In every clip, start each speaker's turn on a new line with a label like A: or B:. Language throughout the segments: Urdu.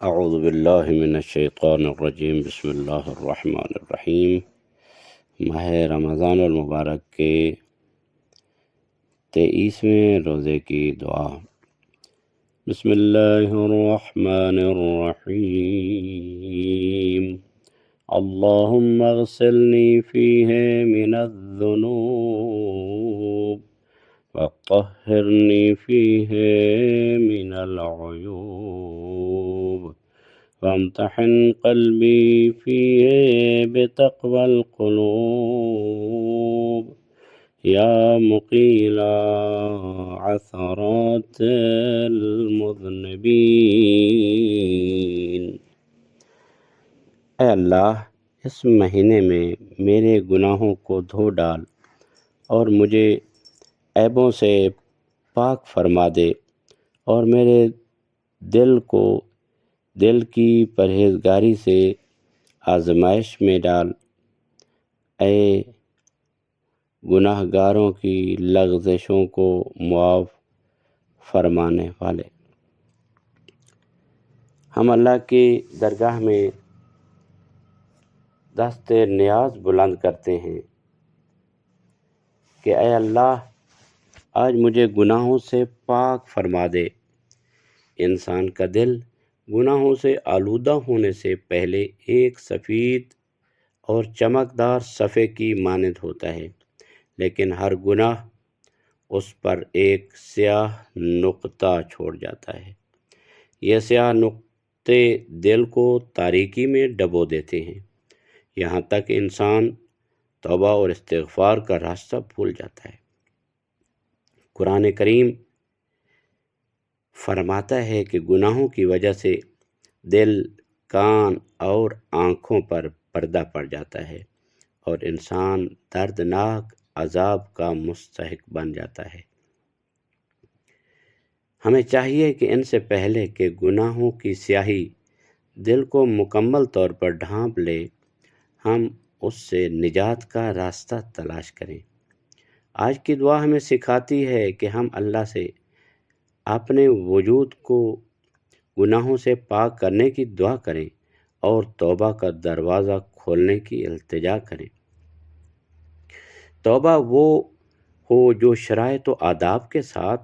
A: اعوذ باللہ من الشیطان الرجیم، بسم اللہ الرحمن الرحیم۔ ماہ رمضان المبارک کے 23ویں روزے کی دعا۔ بسم اللہ الرحمن الرحیم۔ اللہم اغسلنی فیہ من الذنوب وطہرنی فیہ من العیوب وامتحن قلبی فیہ بتقوی القلوب یا مقیل عثرات المذنبین۔ اے اللہ، اس مہینے میں میرے گناہوں کو دھو ڈال اور مجھے عیبوں سے پاک فرما دے، اور میرے دل کی پرہیزگاری سے آزمائش میں ڈال، اے گناہ گاروں کی لغزشوں کو معاف فرمانے والے۔ ہم اللہ کی درگاہ میں دست نیاز بلند کرتے ہیں کہ اے اللہ، آج مجھے گناہوں سے پاک فرما دے۔ انسان کا دل گناہوں سے آلودہ ہونے سے پہلے ایک سفید اور چمکدار صفحے کی مانند ہوتا ہے، لیکن ہر گناہ اس پر ایک سیاہ نقطہ چھوڑ جاتا ہے۔ یہ سیاہ نقطے دل کو تاریکی میں ڈبو دیتے ہیں، یہاں تک انسان توبہ اور استغفار کا راستہ بھول جاتا ہے۔ قرآن کریم فرماتا ہے کہ گناہوں کی وجہ سے دل، کان اور آنکھوں پر پردہ پڑ جاتا ہے اور انسان دردناک عذاب کا مستحق بن جاتا ہے۔ ہمیں چاہیے کہ ان سے پہلے کہ گناہوں کی سیاہی دل کو مکمل طور پر ڈھانپ لے، ہم اس سے نجات کا راستہ تلاش کریں۔ آج کی دعا ہمیں سکھاتی ہے کہ ہم اللہ سے اپنے وجود کو گناہوں سے پاک کرنے کی دعا کریں اور توبہ کا دروازہ کھولنے کی التجا کریں۔ توبہ وہ ہو جو شرائط و آداب کے ساتھ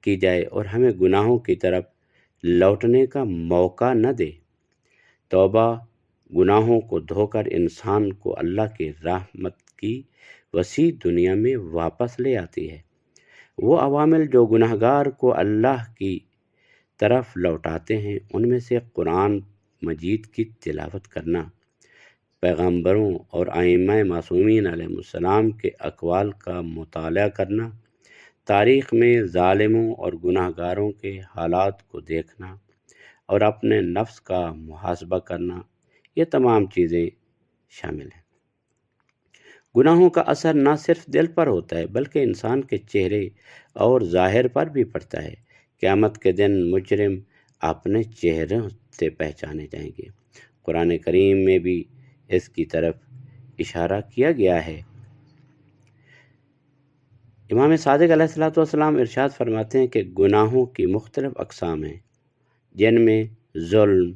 A: کی جائے اور ہمیں گناہوں کی طرف لوٹنے کا موقع نہ دے۔ توبہ گناہوں کو دھو کر انسان کو اللہ کی رحمت کی وسیع دنیا میں واپس لے آتی ہے۔ وہ عوامل جو گنہگار کو اللہ کی طرف لوٹاتے ہیں، ان میں سے قرآن مجید کی تلاوت کرنا، پیغمبروں اور ائمہ معصومین علیہ السلام کے اقوال کا مطالعہ کرنا، تاریخ میں ظالموں اور گناہ گاروں کے حالات کو دیکھنا اور اپنے نفس کا محاسبہ کرنا، یہ تمام چیزیں شامل ہیں۔ گناہوں کا اثر نہ صرف دل پر ہوتا ہے بلکہ انسان کے چہرے اور ظاہر پر بھی پڑتا ہے۔ قیامت کے دن مجرم اپنے چہروں سے پہچانے جائیں گے۔ قرآن کریم میں بھی اس کی طرف اشارہ کیا گیا ہے۔ امام صادق علیہ السلام ارشاد فرماتے ہیں کہ گناہوں کی مختلف اقسام ہیں، جن میں ظلم،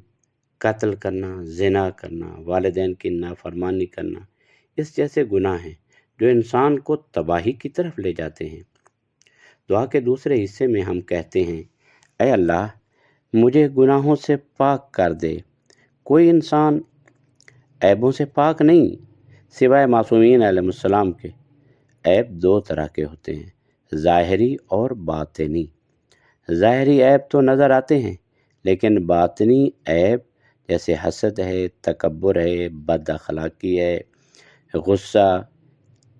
A: قتل کرنا، زنا کرنا، والدین کی نافرمانی کرنا اس جیسے گناہ ہیں جو انسان کو تباہی کی طرف لے جاتے ہیں۔ دعا کے دوسرے حصے میں ہم کہتے ہیں، اے اللہ، مجھے گناہوں سے پاک کر دے۔ کوئی انسان عیبوں سے پاک نہیں سوائے معصومین علیہ السلام کے۔ عیب دو طرح کے ہوتے ہیں، ظاہری اور باطنی۔ ظاہری عیب تو نظر آتے ہیں، لیکن باطنی عیب جیسے حسد ہے، تکبر ہے، بد اخلاقی ہے، غصہ،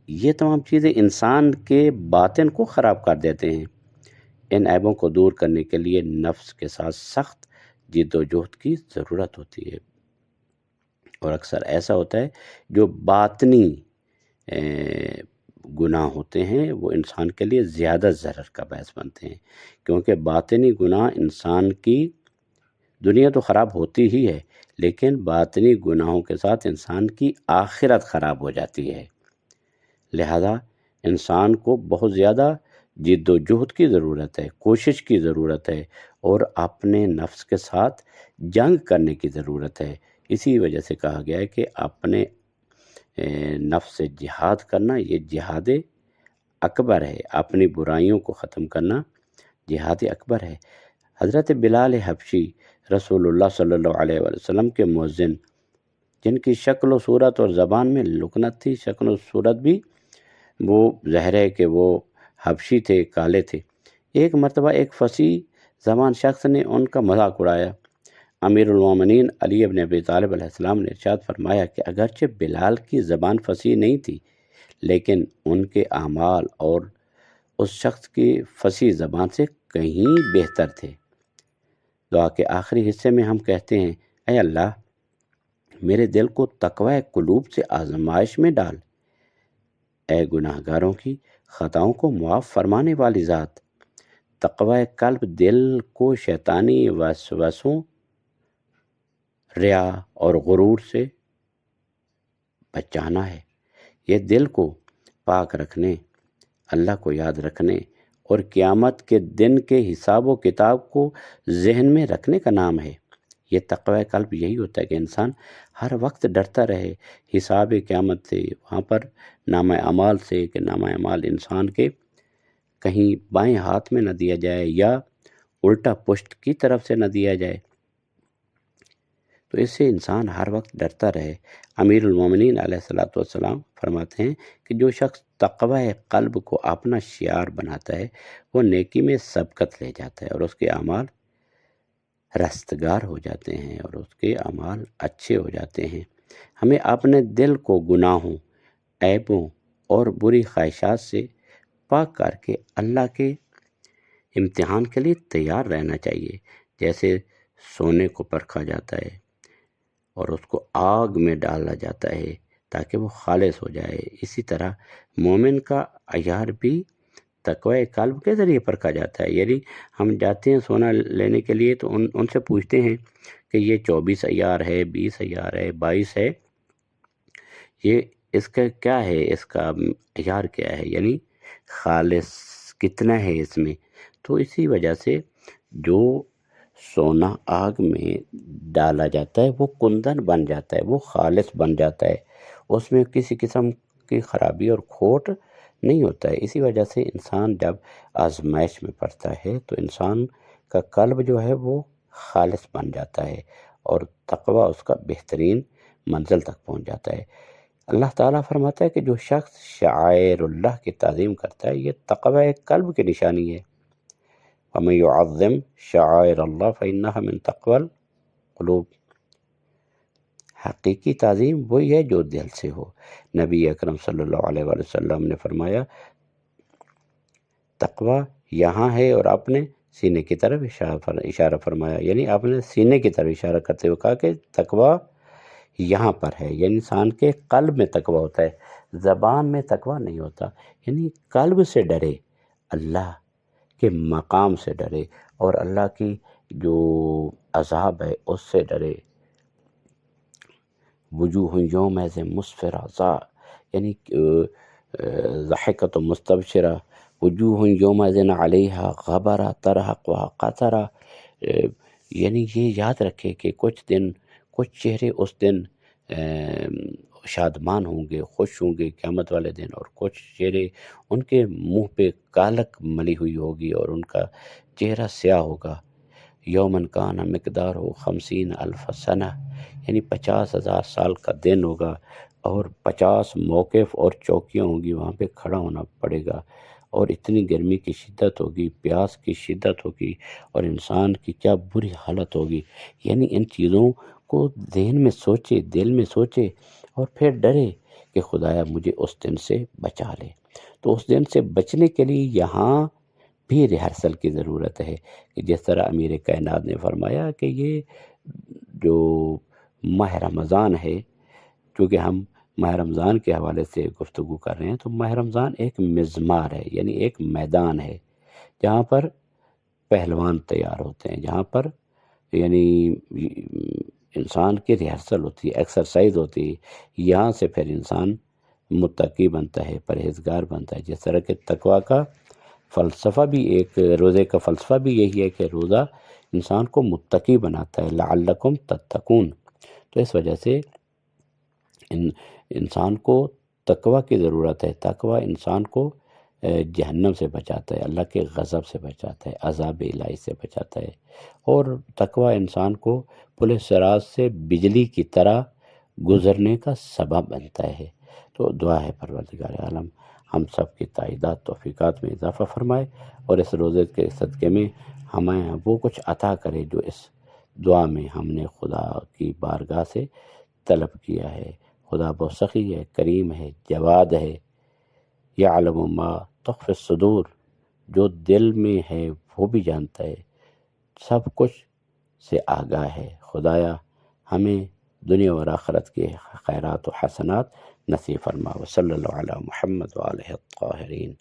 A: یہ تمام چیزیں انسان کے باطن کو خراب کر دیتے ہیں۔ ان عیبوں کو دور کرنے کے لیے نفس کے ساتھ سخت جد و جہد کی ضرورت ہوتی ہے، اور اکثر ایسا ہوتا ہے جو باطنی گناہ ہوتے ہیں وہ انسان کے لیے زیادہ ضرر کا باعث بنتے ہیں، کیونکہ باطنی گناہ انسان کی دنیا تو خراب ہوتی ہی ہے، لیکن باطنی گناہوں کے ساتھ انسان کی آخرت خراب ہو جاتی ہے۔ لہذا انسان کو بہت زیادہ جد و جہد کی ضرورت ہے، کوشش کی ضرورت ہے، اور اپنے نفس کے ساتھ جنگ کرنے کی ضرورت ہے۔ اسی وجہ سے کہا گیا ہے کہ اپنے نفس سے جہاد کرنا یہ جہاد اکبر ہے، اپنی برائیوں کو ختم کرنا جہاد اکبر ہے۔ حضرت بلال حبشی رسول اللہ صلی اللہ علیہ وسلم کے مؤذن، جن کی شکل و صورت اور زبان میں لکنت تھی، شکل و صورت بھی وہ ظاہر ہے کہ وہ حبشی تھے، کالے تھے۔ ایک مرتبہ ایک فصیح زبان شخص نے ان کا مذاق اڑایا۔ امیر المومنین علی ابن ابی طالب علیہ السلام نے ارشاد فرمایا کہ اگرچہ بلال کی زبان فصیح نہیں تھی، لیکن ان کے اعمال اور اس شخص کی فصیح زبان سے کہیں بہتر تھے۔ دعا کے آخری حصے میں ہم کہتے ہیں، اے اللہ میرے دل کو تقوی قلوب سے آزمائش میں ڈال، اے گناہ گاروں کی خطاؤں کو معاف فرمانے والی ذات۔ تقوی قلب دل کو شیطانی وسوسوں، ریا اور غرور سے بچانا ہے۔ یہ دل کو پاک رکھنے، اللہ کو یاد رکھنے اور قیامت کے دن کے حساب و کتاب کو ذہن میں رکھنے کا نام ہے۔ یہ تقوی قلب یہی ہوتا ہے کہ انسان ہر وقت ڈرتا رہے حساب قیامت سے، وہاں پر نامہ اعمال سے، کہ نامہ اعمال انسان کے کہیں بائیں ہاتھ میں نہ دیا جائے یا الٹا پشت کی طرف سے نہ دیا جائے، تو اس سے انسان ہر وقت ڈرتا رہے۔ امیر المومنین علیہ السلام فرماتے ہیں کہ جو شخص تقوی قلب کو اپنا شعار بناتا ہے وہ نیکی میں سبقت لے جاتا ہے اور اس کے اعمال رستگار ہو جاتے ہیں اور اس کے اعمال اچھے ہو جاتے ہیں۔ ہمیں اپنے دل کو گناہوں، عیبوں اور بری خواہشات سے پاک کر کے اللہ کے امتحان کے لیے تیار رہنا چاہیے۔ جیسے سونے کو پرکھا جاتا ہے اور اس کو آگ میں ڈالا جاتا ہے تاکہ وہ خالص ہو جائے، اسی طرح مومن کا عیار بھی تقوی قلب کے ذریعے پرکھا جاتا ہے۔ یعنی ہم جاتے ہیں سونا لینے کے لیے تو ان سے پوچھتے ہیں کہ یہ 24 عیار ہے، 20 عیار ہے، 22 ہے، یہ اس کا کیا ہے، اس کا عیار کیا ہے، یعنی خالص کتنا ہے اس میں۔ تو اسی وجہ سے جو سونا آگ میں ڈالا جاتا ہے وہ کندن بن جاتا ہے، وہ خالص بن جاتا ہے، اس میں کسی قسم کی خرابی اور کھوٹ نہیں ہوتا ہے۔ اسی وجہ سے انسان جب آزمائش میں پڑتا ہے تو انسان کا قلب جو ہے وہ خالص بن جاتا ہے اور تقوی اس کا بہترین منزل تک پہنچ جاتا ہے۔ اللہ تعالیٰ فرماتا ہے کہ جو شخص شعائر اللہ کی تعظیم کرتا ہے یہ تقوی قلب کی نشانی ہے۔ وَمَن يُعَظِّمْ شَعَائِرَ اللَّهِ فَإِنَّهَا مِن تَقْوَى الْقُلُوبِ۔ حقیقی تعظیم وہی ہے جو دل سے ہو۔ نبی اکرم صلی اللہ علیہ وآلہ وسلم نے فرمایا تقوی یہاں ہے، اور اپنے سینے کی طرف اشارہ فرمایا، یعنی اپنے سینے کی طرف اشارہ کرتے ہوئے کہا کہ تقوی یہاں پر ہے، یعنی انسان کے قلب میں تقوی ہوتا ہے، زبان میں تقوی نہیں ہوتا۔ یعنی قلب سے ڈرے، اللہ کے مقام سے ڈرے اور اللہ کی جو عذاب ہے اس سے ڈرے۔ وجوہ یومئذ مسفرہ، یعنی ضاحکۃ مستبشرہ، وجوہ یومئذ علیہا غبرہ ترہقہا قترہ۔ یعنی یہ یاد رکھے کہ کچھ چہرے اس دن شادمان ہوں گے، خوش ہوں گے قیامت والے دن، اور کچھ چہرے ان کے منہ پہ کالک ملی ہوئی ہوگی اور ان کا چہرہ سیاہ ہوگا۔ یومن کان مقدارہ 50,000 سنہ، یعنی 50,000 سال کا دن ہوگا، اور 50 موقف اور چوکیاں ہوں گی، وہاں پہ کھڑا ہونا پڑے گا، اور اتنی گرمی کی شدت ہوگی، پیاس کی شدت ہوگی، اور انسان کی کیا بری حالت ہوگی۔ یعنی ان چیزوں کو ذہن میں سوچے، دل میں سوچے، اور پھر ڈرے کہ خدایا مجھے اس دن سے بچا لے۔ تو اس دن سے بچنے کے لیے یہاں بھی ریہرسل کی ضرورت ہے، کہ جس طرح امیر کائنات نے فرمایا کہ یہ جو ماہ رمضان ہے، چونکہ ہم ماہ رمضان کے حوالے سے گفتگو کر رہے ہیں، تو ماہ رمضان ایک مضمار ہے، یعنی ایک میدان ہے جہاں پر پہلوان تیار ہوتے ہیں، جہاں پر یعنی انسان کی ریہرسل ہوتی ہے، ایکسرسائز ہوتی ہے، یہاں سے پھر انسان متقی بنتا ہے، پرہیزگار بنتا ہے۔ جس طرح کہ تقوی کا فلسفہ بھی ایک روزے کا فلسفہ بھی یہی ہے کہ روزہ انسان کو متقی بناتا ہے، لعلکم تتقون۔ تو اس وجہ سے انسان کو تقوی کی ضرورت ہے۔ تقوی انسان کو جہنم سے بچاتا ہے، اللہ کے غضب سے بچاتا ہے، عذاب الہی سے بچاتا ہے، اور تقوی انسان کو پل صراط سے بجلی کی طرح گزرنے کا سبب بنتا ہے۔ تو دعا ہے پروردگار عالم ہم سب کی تائیدات توفیقات میں اضافہ فرمائے، اور اس روزے کے صدقے میں ہمیں وہ کچھ عطا کرے جو اس دعا میں ہم نے خدا کی بارگاہ سے طلب کیا ہے۔ خدا بہت سخی ہے، کریم ہے، جواد ہے، یعلم ما تخفی الصدور، جو دل میں ہے وہ بھی جانتا ہے، سب کچھ سے آگاہ ہے۔ خدایا ہمیں دنیا اور آخرت کے خیرات و حسنات نصیب فرما۔ وصلی اللہ علی محمد وآلہ الطاہرین۔